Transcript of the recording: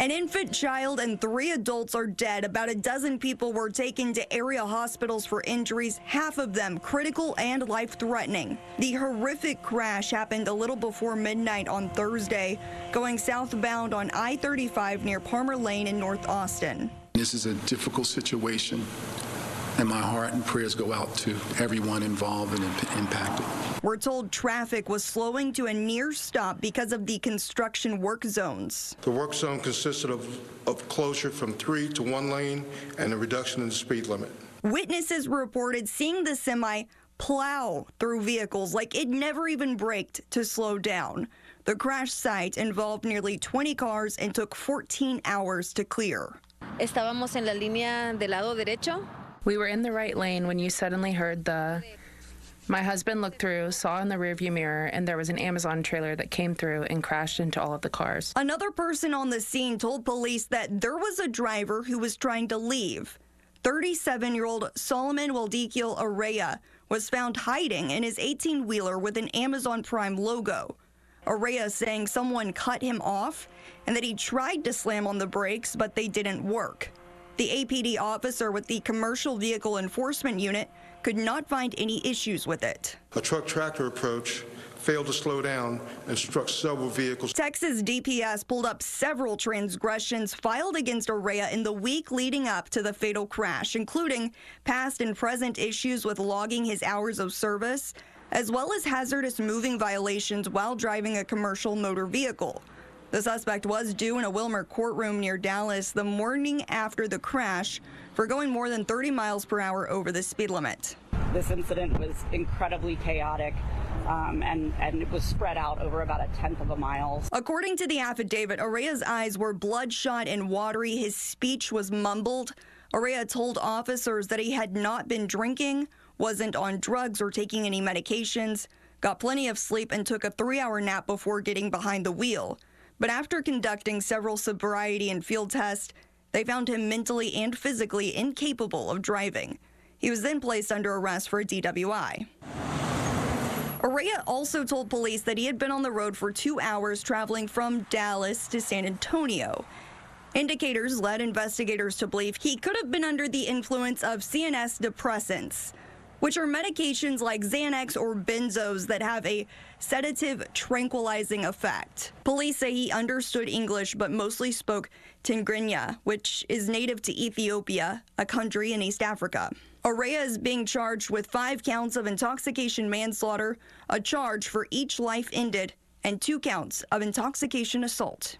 An infant child and 3 adults are dead. About a dozen people were taken to area hospitals for injuries, half of them critical and life-threatening. The horrific crash happened a little before midnight on Thursday, going southbound on I-35 near Palmer Lane in North Austin. This is a difficult situation, and my heart and prayers go out to everyone involved and impacted. We're told traffic was slowing to a near stop because of the construction work zones. The work zone consisted of closure from 3 to 1 lane and a reduction in the speed limit. Witnesses reported seeing the semi plow through vehicles like it never even braked to slow down. The crash site involved nearly 20 cars and took 14 hours to clear. Estábamos en la línea del lado derecho. We were in the right lane when you suddenly heard the... My husband looked through, saw in the rearview mirror, and there was an Amazon trailer that came through and crashed into all of the cars. Another person on the scene told police that there was a driver who was trying to leave. 37-year-old Solomon Waldekiel Araya was found hiding in his 18-wheeler with an Amazon Prime logo. Araya saying someone cut him off and that he tried to slam on the brakes, but they didn't work. The APD officer with the Commercial Vehicle Enforcement Unit could not find any issues with it. A truck-tractor approach failed to slow down and struck several vehicles. Texas DPS pulled up several transgressions filed against Araya in the week leading up to the fatal crash, including past and present issues with logging his hours of service, as well as hazardous moving violations while driving a commercial motor vehicle. The suspect was due in a Wilmer courtroom near Dallas the morning after the crash for going more than 30 miles per hour over the speed limit. This incident was incredibly chaotic, and it was spread out over about 1/10 of a mile. According to the affidavit, Araya's eyes were bloodshot and watery. His speech was mumbled. Araya told officers that he had not been drinking, wasn't on drugs or taking any medications, got plenty of sleep, and took a 3-hour nap before getting behind the wheel. But after conducting several sobriety and field tests, they found him mentally and physically incapable of driving. He was then placed under arrest for a DWI. Araya also told police that he had been on the road for 2 hours traveling from Dallas to San Antonio. Indicators led investigators to believe he could have been under the influence of CNS depressants, which are medications like Xanax or benzos that have a sedative, tranquilizing effect. Police say he understood English but mostly spoke Tigrinya, which is native to Ethiopia, a country in East Africa. Araya is being charged with 5 counts of intoxication manslaughter, a charge for each life ended, and 2 counts of intoxication assault.